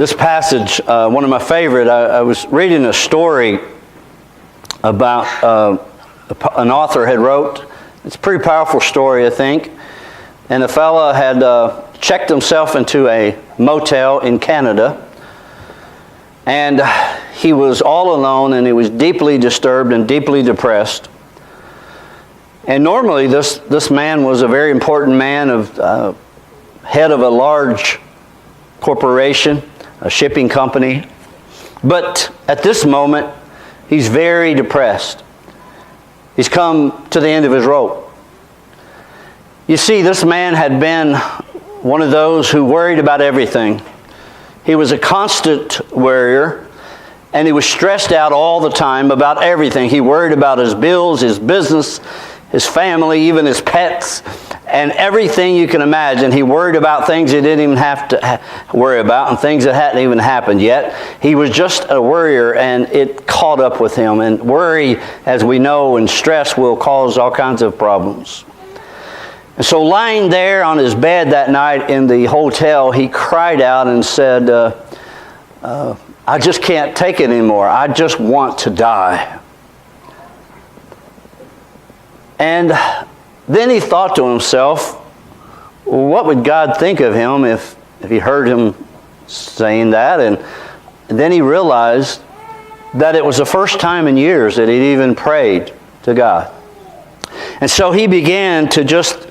This passage, one of my favorite, I was reading a story about an author had wrote. It's a pretty powerful story, I think. And the fella had checked himself into a motel in Canada. And he was all alone, and he was deeply disturbed and deeply depressed. And normally this man was a very important man, head of a large corporation, a shipping company. But at this moment, he's very depressed. He's come to the end of his rope. You see, this man had been one of those who worried about everything. He was a constant worrier, and he was stressed out all the time about everything. He worried about his bills, his business, his family, even his pets, and everything you can imagine. He worried about things he didn't even have to worry about, and things that hadn't even happened yet. He was just a worrier, and it caught up with him. And worry, as we know, and stress will cause all kinds of problems. And so lying there on his bed that night in the hotel, he cried out and said, I just can't take it anymore. I just want to die. And then he thought to himself, what would God think of him if he heard him saying that? And then he realized that it was the first time in years that he'd even prayed to God. And so he began to just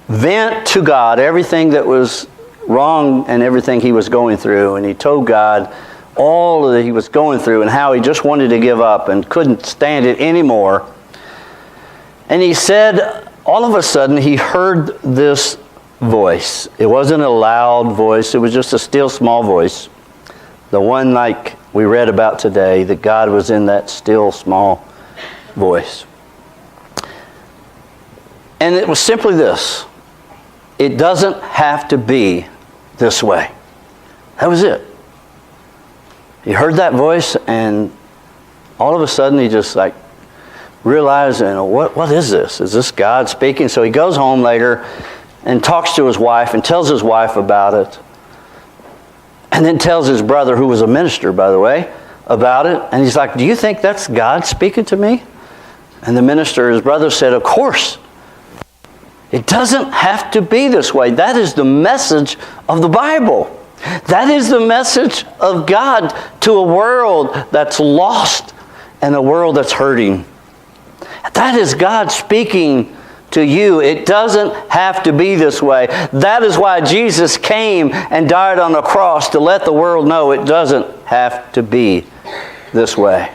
vent to God everything that was wrong and everything he was going through. And he told God all that he was going through and how he just wanted to give up and couldn't stand it anymore. And he said, all of a sudden, he heard this voice. It wasn't a loud voice. It was just a still small voice. The one like we read about today, that God was in that still small voice. And it was simply this. It doesn't have to be this way. That was it. He heard that voice, and all of a sudden, he just realized, what is this? Is this God speaking? So he goes home later and talks to his wife and tells his wife about it. And then tells his brother, who was a minister, by the way, about it. And he's like, do you think that's God speaking to me? And the minister, his brother, said, of course. It doesn't have to be this way. That is the message of the Bible. That is the message of God to a world that's lost and a world that's hurting. That is God speaking to you. It doesn't have to be this way. That is why Jesus came and died on the cross, to let the world know it doesn't have to be this way.